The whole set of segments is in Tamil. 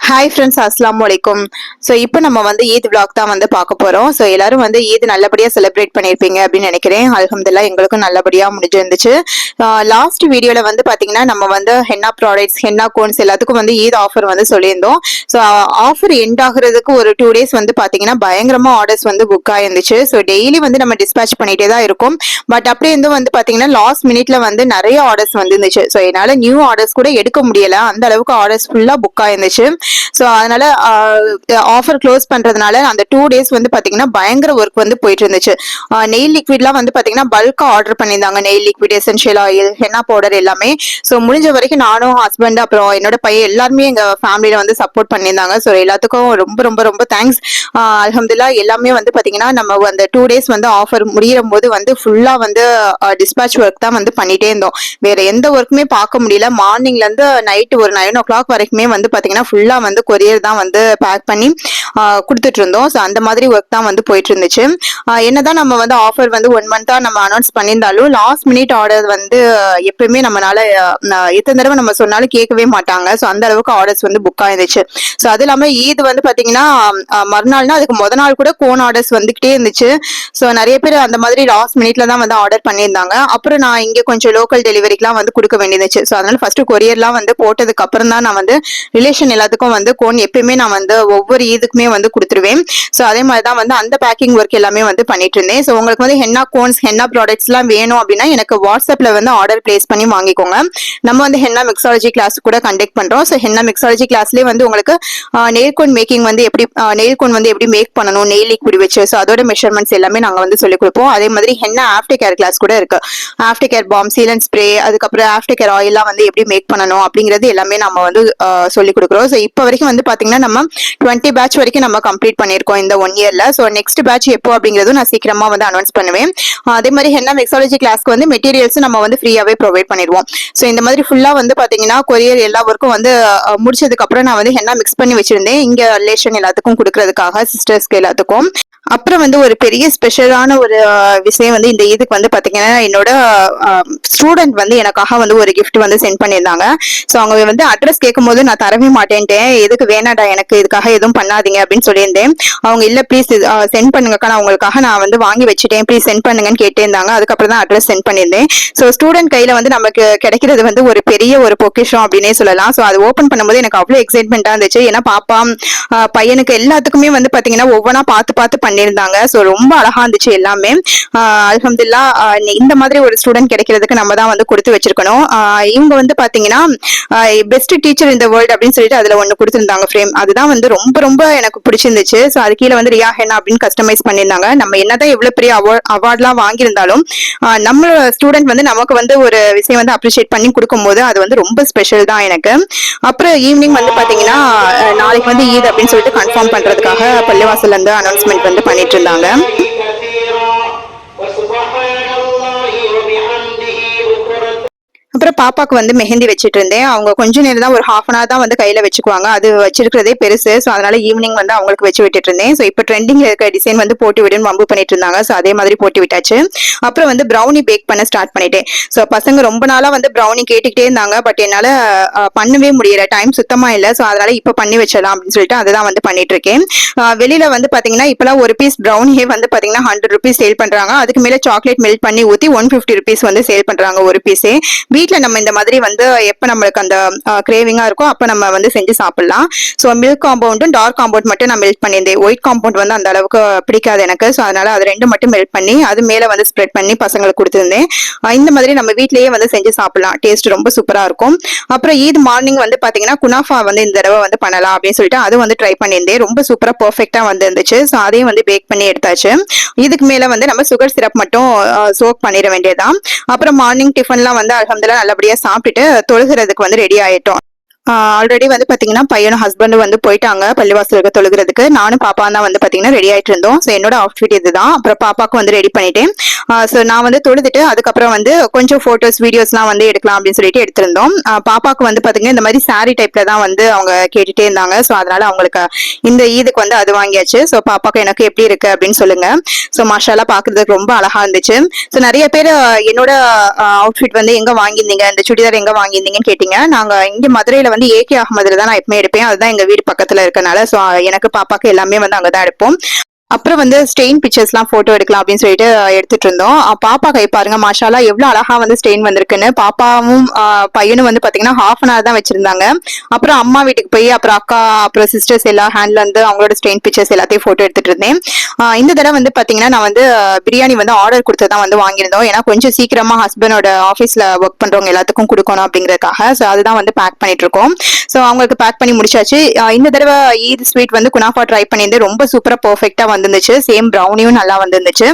ஹாய் ஃப்ரெண்ட்ஸ், அஸ்ஸலாமு அலைக்கும். ஸோ இப்போ நம்ம வந்து ஈத் vlog தான் வந்து பார்க்க போகிறோம். ஸோ எல்லாரும் வந்து ஈத் நல்லபடியாக செலிப்ரேட் பண்ணியிருப்பீங்க அப்படின்னு நினைக்கிறேன். அல்ஹம்துலில்லாஹ் எங்களுக்கும் நல்லபடியாக முடிஞ்சிருந்துச்சு. லாஸ்ட் வீடியோவில் வந்து பார்த்தீங்கன்னா நம்ம வந்து ஹென்னா ப்ராடக்ட்ஸ், ஹென்னா கோன்ஸ் எல்லாத்துக்கும் வந்து ஈத் ஆஃபர் வந்து சொல்லியிருந்தோம். ஸோ ஆஃபர் எண்ட் ஆகுறதுக்கு ஒரு 2 days வந்து பார்த்தீங்கன்னா பயங்கரமாக ஆர்டர்ஸ் வந்து புக் ஆயிருந்துச்சு. ஸோ டெய்லி வந்து நம்ம டிஸ்பேச் பண்ணிகிட்டே தான் இருக்கும். பட் அப்படியே இருந்தும் வந்து பார்த்தீங்கன்னா லாஸ்ட் மினிட்ல வந்து நிறைய ஆர்டர்ஸ் வந்துருந்துச்சு. ஸோ என்னால் நியூ ஆர்டர்ஸ் கூட எடுக்க முடியலை, அந்த அளவுக்கு ஆர்டர்ஸ் ஃபுல்லாக புக் ஆயிருந்துச்சு. ஸோ அதனால ஆஃபர் க்ளோஸ் பண்றதுனால அந்த 2 days வந்து பாத்தீங்கன்னா பயங்கர ஒர்க் வந்து போயிட்டு இருந்துச்சு. நெயில் லிக்விட்லாம் வந்து பாத்தீங்கன்னா பல்கா ஆர்டர் பண்ணியிருந்தாங்க. Nail liquid, essential oil, henna powder எல்லாமே. ஸோ முடிஞ்ச வரைக்கும் நானும் ஹஸ்பண்ட் அப்புறம் என்னோட பையன் எல்லாருமே எங்க ஃபேமிலியில வந்து சப்போர்ட் பண்ணியிருந்தாங்க. ஸோ எல்லாத்துக்கும் ரொம்ப ரொம்ப ரொம்ப தேங்க்ஸ். அல்ஹம்துலில்லாஹ் எல்லாமே வந்து பாத்தீங்கன்னா நம்ம அந்த 2 days வந்து ஆஃபர் முடிகிற போது வந்து ஃபுல்லா வந்து டிஸ்பேச் ஒர்க் தான் வந்து பண்ணிட்டே இருந்தோம். வேற எந்த ஒர்க்குமே பார்க்க முடியல. மார்னிங்ல இருந்து நைட் ஒரு 9 o'clock வரைக்குமே வந்து பாத்தீங்கன்னா ஃபுல்லா வந்து கொரியர் தான் வந்து பேக் பண்ணி கொடுத்துட்டு இருந்தோம். ஸோ அந்த மாதிரி ஒர்க் தான் வந்து போயிட்டு இருந்துச்சு. என்னதான் நம்ம வந்து ஆஃபர் வந்து 1 month நம்ம அனௌன்ஸ் பண்ணியிருந்தாலும் லாஸ்ட் மினிட் ஆர்டர் வந்து எப்பயுமே நம்மளால எத்தனை தடவை நம்ம சொன்னாலும் கேட்கவே மாட்டாங்க. ஸோ அந்த அளவுக்கு ஆர்டர்ஸ் வந்து புக் ஆயிருந்துச்சு. ஸோ அது இல்லாமல் ஈத் வந்து பார்த்தீங்கன்னா மறுநாள்னா அதுக்கு முத நாள் கூட கோன் ஆர்டர்ஸ் வந்துகிட்டே இருந்துச்சு. ஸோ நிறைய பேர் அந்த மாதிரி லாஸ்ட் மினிட்ல தான் வந்து ஆர்டர் பண்ணியிருந்தாங்க. அப்புறம் நான் இங்கே கொஞ்சம் லோக்கல் டெலிவரிக்கெலாம் வந்து கொடுக்க வேண்டியிருந்துச்சு. ஸோ அதனால ஃபர்ஸ்ட் கொரியர்லாம் வந்து போட்டதுக்கு அப்புறம் தான் நான் வந்து ரிலேஷன் எல்லாத்துக்கும் வந்து கோன் எப்பயுமே நான் வந்து ஒவ்வொரு இதுக்குமே வந்து கொடுத்துருவேன். ஸோ அதே மாதிரி தான் வந்து அந்த பேக்கிங் ஒர்க் எல்லாமே வந்து பண்ணிட்டு இருந்தேன். ஸோ உங்களுக்கு வந்து ஹென்னா கோன்ஸ், ஹென்னா ப்ராடக்ட்ஸ் எல்லாம் வேணும் அப்படின்னா எனக்கு வாட்ஸ்அப்ல வந்து ஆர்டர் பிளேஸ் பண்ணி வாங்கிக்கோங்க. நம்ம வந்து ஹென்னா மிக்ஸாலஜி கிளாஸ் கூட கண்டக்ட் பண்றோம். ஸோ ஹென்னா மிக்ஸாலஜி கிளாஸ்லேயே வந்து உங்களுக்கு நெயில் கோன் மேக்கிங் வந்து எப்படி நெயில் கோன் வந்து எப்படி மேக் பண்ணணும், நெயில் லிக்விட் வச்சு, ஸோ அதோட மெஷர்மெண்ட்ஸ் எல்லாமே நாங்கள் வந்து சொல்லிக் கொடுப்போம். அதே மாதிரி ஹென்னா ஆஃப்டர் கேர் கிளாஸ் கூட இருக்கு. ஆஃப்டர் கேர் பாம், சீலன் ஸ்ப்ரே, அதுக்கப்புறம் ஆஃப்டர் கேர் ஆயிலாம் வந்து எப்படி மேக் பண்ணணும் அப்படிங்கிறது எல்லாமே நம்ம வந்து சொல்லிக் கொடுக்குறோம். ஸோ இப்போ வரைக்கும் வந்து பாத்தீங்கன்னா நம்ம 20 பேட்ச் வரைக்கும் நம்ம கம்ப்ளீட் பண்ணிருக்கோம் இந்த 1 yearல. ஸோ நெக்ஸ்ட் பேட்ச் எப்போ அப்படிங்கிறதும் நான் சீக்கிரமா வந்து அனௌன்ஸ் பண்ணுவேன். அதே மாதிரி ஹென்னா மிக்ஸாலஜி கிளாஸ்க்கு வந்து மெட்டீரியல்ஸ் நம்ம வந்து ஃப்ரீயாவே ப்ரொவைட் பண்ணிடுவோம். ஸோ இந்த மாதிரி ஃபுல்லா வந்து பாத்தீங்கன்னா கொரியர் எல்லா ஒர்க்கும் வந்து முடிச்சதுக்கு அப்புறம் நான் வந்து ஹென்னா மிக்ஸ் பண்ணி வச்சிருந்தேன் இங்க ரிலேஷன் எல்லாத்துக்கும் கொடுக்கறதுக்காக, சிஸ்டர்ஸ்க்கு எல்லாத்துக்கும். அப்புறம் வந்து ஒரு பெரிய ஸ்பெஷலான ஒரு விஷயம் வந்து இந்த இதுக்கு வந்து பாத்தீங்கன்னா என்னோட ஸ்டூடெண்ட் வந்து எனக்காக வந்து ஒரு கிஃப்ட் வந்து சென்ட் பண்ணியிருந்தாங்க. ஸோ அவங்க வந்து அட்ரஸ் கேட்கும் போது நான் தரவே மாட்டேன்ட்டேன். எதுக்கு வேணாடா, எனக்கு இதுக்காக எதுவும் பண்ணாதீங்க அப்படின்னு சொல்லியிருந்தேன். அவங்க இல்ல ப்ளீஸ் சென்ட் பண்ணுங்கக்கா, நான் உங்களுக்காக நான் வந்து வாங்கி வச்சுட்டேன், ப்ளீஸ் சென்ட் பண்ணுங்கன்னு கேட்டிருந்தாங்க. அதுக்கப்புறம் தான் அட்ரஸ் சென்ட் பண்ணியிருந்தேன். ஸோ ஸ்டூடெண்ட் கையில வந்து நமக்கு கிடைக்கிறது வந்து ஒரு பெரிய ஒரு பொக்கிஷம் அப்படின்னே சொல்லலாம். ஸோ அது ஓப்பன் பண்ணும்போது எனக்கு அவ்வளோ எக்ஸைட்மெண்டா இருந்துச்சு. ஏன்னா பாப்பா பையனுக்கு எல்லாத்துக்குமே வந்து பாத்தீங்கன்னா ஒவ்வொன்றா பார்த்து பார்த்து பண்ணியிருந்தாங்க. ஸோ ரொம்ப அழகா இருந்துச்சு எல்லாமே. அல்ஹம்துலில்லாஹ் இந்த மாதிரி ஒரு ஸ்டூடெண்ட் கிடைக்கிறதுக்கு நம்ம தான் வந்து கொடுத்து வச்சிருக்கணும். இவங்க வந்து பாத்தீங்கன்னா பெஸ்ட் டீச்சர் இந்த வேர்ல்டு அப்படின்னு சொல்லிட்டு அதுல ஒண்ணு கொடுத்திருந்தாங்க ஃப்ரேம். அதுதான் வந்து ரொம்ப ரொம்ப எனக்கு பிடிச்சிருந்துச்சு. ஸோ அது கீழே வந்து ரியா ஹென்னா அப்படின்னு கஸ்டமைஸ் பண்ணியிருந்தாங்க. நம்ம என்னதான் எவ்வளவு பெரிய அவார்ட்லாம் வாங்கியிருந்தாலும் நம்ம ஸ்டூடெண்ட் வந்து நமக்கு வந்து ஒரு விஷயம் வந்து அப்ரிஷியேட் பண்ணி கொடுக்கும் போது அது வந்து ரொம்ப ஸ்பெஷல் தான் எனக்கு. அப்புறம் ஈவினிங் வந்து பாத்தீங்கன்னா நாளைக்கு வந்து ஈத் அப்படின்னு சொல்லிட்டு கன்ஃபார்ம் பண்றதுக்காக பள்ளிவாசல்ல இருந்து அனௌன்ஸ்மெண்ட் வந்து பண்ணிட்டு இருந்தாங்க. அப்புறம் பாப்பாக்கு வந்து மெஹந்தி வச்சுட்டு இருந்தேன். அவங்க கொஞ்ச நேரம் தான், ஒரு ஹாஃப் அன் ஹவர் தான் வந்து கையில வச்சுக்குவாங்க. அது வச்சிருக்கிறதே பெருசு. ஸோ அதனால ஈவினிங் வந்து அவங்களுக்கு வச்சு விட்டுட்டு இருந்தேன். ஸோ இப்போ ட்ரெண்டிங்ல இருக்க டிசைன் வந்து போட்டு விடுன்னு வம்பு பண்ணிட்டு இருந்தாங்க. ஸோ அதே மாதிரி போட்டு விட்டாச்சு. அப்புறம் வந்து ப்ரௌனி பேக் பண்ண ஸ்டார்ட் பண்ணிட்டேன். ஸோ பசங்க ரொம்ப நாளா வந்து ப்ரௌனி கேட்டுக்கிட்டே இருந்தாங்க. பட் என்னால பண்ணவே முடியல, டைம் சுத்தமா இல்லை. ஸோ அதனால இப்போ பண்ணி வச்சிடலாம் அப்படின்னு சொல்லிட்டு அதுதான் வந்து பண்ணிட்டு இருக்கேன். வெளியில வந்து பாத்தீங்கன்னா இப்பெல்லாம் ஒரு பீஸ் ப்ரௌனியே வந்து பாத்தீங்கன்னா 100 rupees சேல் பண்றாங்க. அதுக்கு மேல சாக்லேட் மெல்ட் பண்ணி ஊத்தி 150 rupees வந்து சேல் பண்றாங்க ஒரு பீஸே. வீட்ல நம்ம இந்த மாதிரி வந்து எப்ப நம்மளுக்கு அந்த கிரேவிங்கா இருக்கோ அப்ப நம்ம வந்து செஞ்சு சாப்பிடலாம். ஸோ மில்க் காம்பவுண்டும் டார்க் காம்பவுண்ட் மட்டும் நான் மெல்ட் பண்ணியிருந்தேன். ஒயிட் காம்பவுண்ட் வந்து அந்த அளவுக்கு பிடிக்காது எனக்கு. ஸோ அதனால அது ரெண்டு மட்டும் மெல்ட் பண்ணி அது மேல வந்து ஸ்ப்ரெட் பண்ணி பசங்களுக்கு கொடுத்துருந்தேன். இந்த மாதிரி நம்ம வீட்லயே வந்து செஞ்சு சாப்பிடலாம். டேஸ்ட் ரொம்ப சூப்பரா இருக்கும். அப்புறம் ஈத் மார்னிங் வந்து பாத்தீங்கன்னா குனாஃபா வந்து இந்த தடவை வந்து பண்ணலாம் அப்படின்னு சொல்லிட்டு அது வந்து ட்ரை பண்ணியிருந்தேன். ரொம்ப சூப்பரா பெர்ஃபெக்டா வந்து இருந்துச்சு. ஸோ அதையும் வந்து பேக் பண்ணி எடுத்தாச்சு. இதுக்கு மேல வந்து நம்ம சுகர் சிரப் மட்டும் சோக் பண்ணிட வேண்டியதுதான். அப்புறம் மார்னிங் டிஃபன்லாம் வந்து அல்ஹம்துலில்லாஹ் நல்லபடியா சாப்பிட்டுட்டு தொழுகிறதுக்கு வந்து ரெடி ஆயிட்டோம். ஆல்ரெடி வந்து பாத்தீங்கன்னா பையனும் ஹஸ்பண்டும் வந்து போயிட்டாங்க பள்ளிவாசலுக்கு தொழுகிறதுக்கு. நானும் பாப்பா தான் வந்து பாத்தீங்கன்னா ரெடி ஆயிட்டு இருந்தோம். ஸோ என்னோட அவுட்ஃபிட் இதுதான். அப்புறம் பாப்பாக்கு வந்து ரெடி பண்ணிட்டேன். ஸோ நான் வந்து தொழுதுட்டு அதுக்கப்புறம் வந்து கொஞ்சம் போட்டோஸ் வீடியோஸ்லாம் வந்து எடுக்கலாம் அப்படின்னு சொல்லிட்டு எடுத்திருந்தோம். பாப்பாக்கு வந்து பாத்தீங்கன்னா இந்த மாதிரி சாரி டைப்ல தான் வந்து அவங்க கேட்டுட்டே இருந்தாங்க. ஸோ அதனால அவங்களுக்கு இந்த ஈதுக்கு வந்து அது வாங்கியாச்சு. ஸோ பாப்பாக்கு எனக்கு எப்படி இருக்கு அப்படின்னு சொல்லுங்க. ஸோ மாஷால்லா பாக்குறதுக்கு ரொம்ப அழகா இருந்துச்சு. ஸோ நிறைய பேர் என்னோட அவுட்ஃபிட் வந்து எங்க வாங்கியிருந்தீங்க, இந்த சுடிதார் எங்க வாங்கியிருந்தீங்கன்னு கேட்டீங்க. நாங்க இங்க மதுரையில வந்து ஏகே அகமதுல தான் நான் எப்பவுமே எடுப்பேன். அதுதான் எங்க வீடு பக்கத்துல இருக்கனால ஸோ எனக்கு பாப்பாக்கு எல்லாமே வந்து அங்கதான் எடுப்போம். அப்புறம் வந்து ஸ்டெயின் பிக்சர்ஸ்லாம் போட்டோ எடுக்கலாம் அப்படின்னு சொல்லிட்டு எடுத்துட்டு இருந்தோம். பாப்பா கை பாருங்க மாஷாலா எவ்வளவு அழகா வந்து ஸ்டெயின் வந்திருக்குன்னு. பாப்பாவும் பையனும் வந்து பாத்தீங்கன்னா ஹாஃப் அன் ஹவர் தான் வச்சிருந்தாங்க. அப்புறம் அம்மா வீட்டுக்கு போய் அப்புறம் அக்கா அப்புறம் சிஸ்டர்ஸ் எல்லா ஹேண்ட்ல வந்து அவங்களோட ஸ்டெயின் பிக்சர்ஸ் எல்லாத்தையும் போட்டோ எடுத்துட்டு இருந்தேன். இந்த தடவை வந்து பாத்தீங்கன்னா நான் வந்து பிரியாணி வந்து ஆர்டர் கொடுத்து தான் வந்து வாங்கியிருந்தோம். ஏன்னா கொஞ்சம் சீக்கிரமா ஹஸ்பண்டோட ஆஃபீஸ்ல ஒர்க் பண்றவங்க எல்லாத்துக்கும் கொடுக்கணும் அப்படிங்கறதுக்காக ஸோ அதுதான் வந்து பேக் பண்ணிட்டு இருக்கோம். ஸோ அவங்களுக்கு பேக் பண்ணி முடிச்சாச்சு. இந்த தடவை ஈத் ஸ்வீட் வந்து குனாஃபா ட்ரை பண்ணியிருந்தேன். ரொம்ப சூப்பரா பெர்ஃபெக்ட்டா வந்துருந்துச்சு. சேம் ப்ரௌனியும் நல்லா வந்துருந்துச்சு.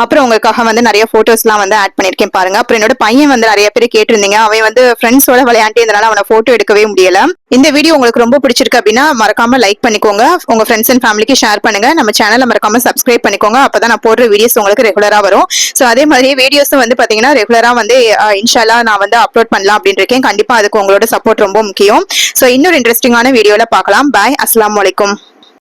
அப்புறம் உங்களுக்காக வந்து நிறைய போட்டோஸ் எல்லாம் வந்து ஆட் பண்ணிருக்கேன் பாருங்க. அப்புறம் என்னோட பையன் வந்து நிறைய பேர் கேட்டிருந்தீங்க. அவன் வந்து ஃப்ரெண்ட்ஸோட விளையாண்டு இதனால அவனை போட்டோ எடுக்கவே முடியல. இந்த வீடியோ உங்களுக்கு ரொம்ப பிடிச்சிருக்கு அப்படின்னா மறக்காம லைக் பண்ணிக்கோங்க. உங்க ஃப்ரெண்ட்ஸ் அண்ட் ஃபேமிலிக்கு ஷேர் பண்ணுங்க. நம்ம சேனலை மறக்காம சப்ஸ்கிரைப் பண்ணிக்கோங்க. அப்பதான் நான் போடுற வீடியோஸ் உங்களுக்கு ரெகுலரா வரும். ஸோ அதே மாதிரி வீடியோஸும் வந்து பாத்தீங்கன்னா ரெகுலரா வந்து இன்ஷால்லா நான் வந்து அப்லோட் பண்ணலாம் அப்படின்னு இருக்கேன். கண்டிப்பா அதுக்கு உங்களோட சப்போர்ட் ரொம்ப முக்கியம். ஸோ இன்னொரு இன்ட்ரெஸ்டிங்கான வீடியோல பார்க்கலாம். பாய். அஸ்ஸலாமு அலைக்கும்.